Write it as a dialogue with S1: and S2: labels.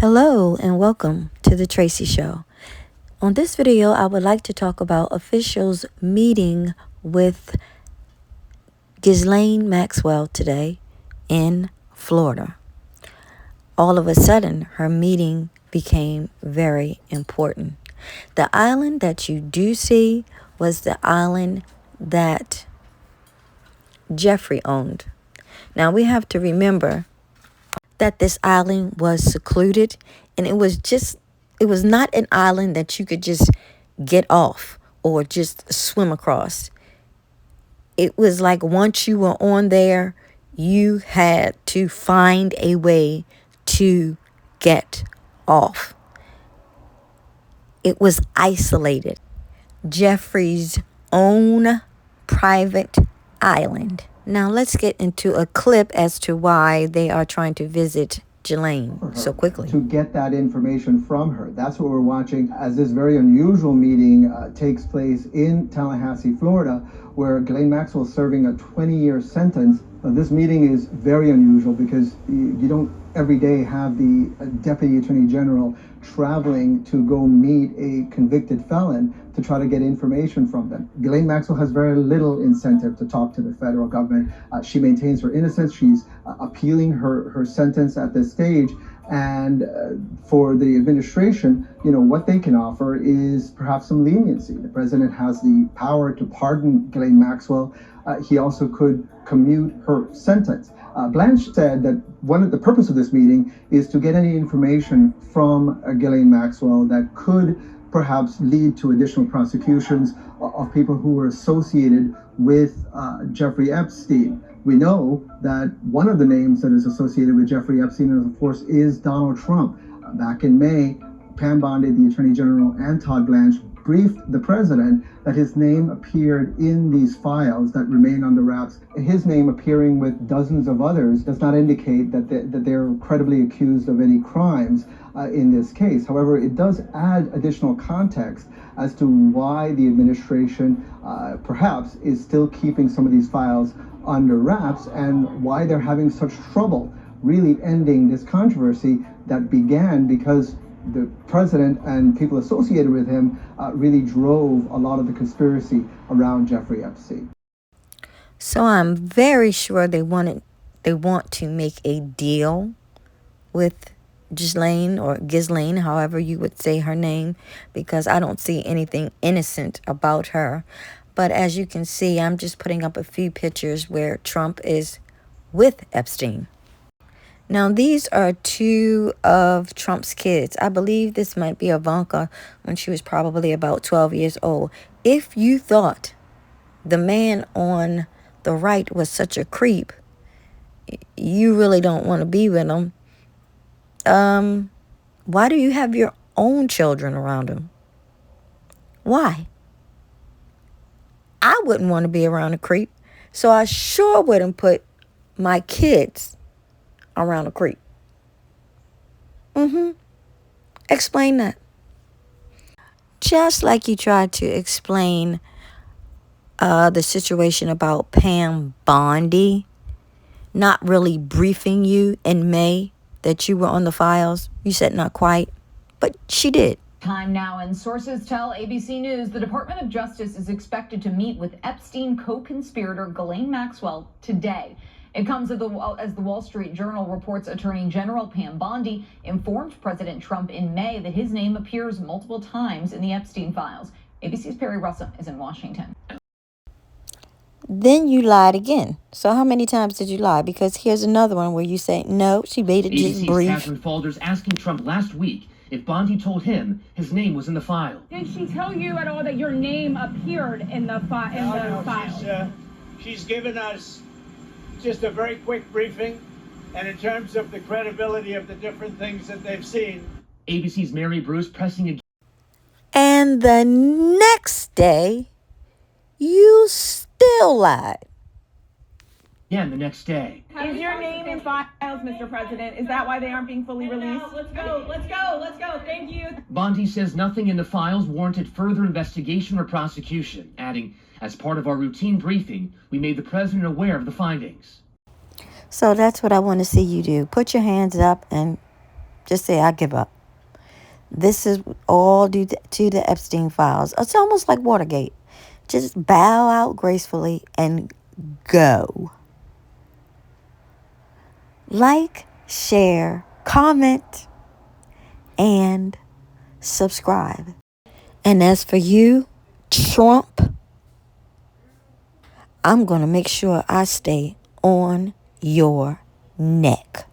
S1: Hello and welcome to the Tracy Show. On this video, I would like to talk about officials meeting with Ghislaine Maxwell today in Florida. All of a sudden, her meeting became very important. The island that you do see was the island that Jeffrey owned. Now, we have to remember that this island was secluded, and it was not an island that you could just get off or just swim across. It was like once you were on there, you had to find a way to get off. It was isolated. Jeffrey's own private island. Now let's get into a clip as to why they are trying to visit Ghislaine so quickly.
S2: To get that information from her. That's what we're watching as this very unusual meeting takes place in Tallahassee, Florida, where Ghislaine Maxwell is serving a 20-year sentence. This meeting is very unusual because you don't every day have the Deputy Attorney General traveling to go meet a convicted felon to try to get information from them. Ghislaine Maxwell has very little incentive to talk to the federal government. She maintains her innocence. She's appealing her sentence at this stage. And for the administration, what they can offer is perhaps some leniency. The president has the power to pardon Ghislaine Maxwell. He also could commute her sentence. Blanche said that one of the purpose of this meeting is to get any information from Ghislaine Maxwell that could perhaps lead to additional prosecutions of people who were associated with Jeffrey Epstein. We know that one of the names that is associated with Jeffrey Epstein, of course, is Donald Trump. Back in May, Pam Bondi, the Attorney General, and Todd Blanche briefed the president that his name appeared in these files that remain under wraps. His name appearing with dozens of others does not indicate that they're credibly accused of any crimes in this case. However, it does add additional context as to why the administration perhaps is still keeping some of these files under wraps and why they're having such trouble really ending this controversy that began because the president and people associated with him really drove a lot of the conspiracy around Jeffrey Epstein.
S1: So I'm very sure they want to make a deal with Ghislaine, or Ghislaine, however you would say her name, because I don't see anything innocent about her. But as you can see, I'm just putting up a few pictures where Trump is with Epstein. Now, these are two of Trump's kids. I believe this might be Ivanka when she was probably about 12 years old. If you thought the man on the right was such a creep, you really don't want to be with him. Why do you have your own children around him? Why? I wouldn't want to be around a creep, so I sure wouldn't put my kids around a creep. Explain that. Just like you tried to explain the situation about Pam Bondi not really briefing you in May that you were on the files. You said not quite, but she did.
S3: Time now, and sources tell ABC News the Department of Justice is expected to meet with Epstein co-conspirator Ghislaine Maxwell today. It comes as the Wall Street Journal reports Attorney General Pam Bondi informed President Trump in May that his name appears multiple times in the Epstein files. ABC's Perry Russell is in Washington.
S1: Then you lied again. So how many times did you lie? Because here's another one where you say, no, she made it just brief.
S4: ABC's Catherine Falders asking Trump last week if Bondi told him his name was in the file.
S5: Did she tell you at all that your name appeared in the file?
S6: She's given us just a very quick briefing, and in terms of the credibility of the different things that they've seen.
S4: ABC's Mary Bruce pressing again.
S1: And the next day, you still lied.
S4: Yeah, the next day.
S5: Is your name in files, Mr. President? Is that why they aren't being fully released? Let's go. Thank you.
S4: Bondi says nothing in the files warranted further investigation or prosecution, adding, as part of our routine briefing, we made the president aware of the findings.
S1: So that's what I want to see you do. Put your hands up and Just say, I give up. This is all due to the Epstein files. It's almost like Watergate. Just bow out gracefully and go. Like, share, comment, and subscribe. And as for you, Trump, I'm going to make sure I stay on your neck.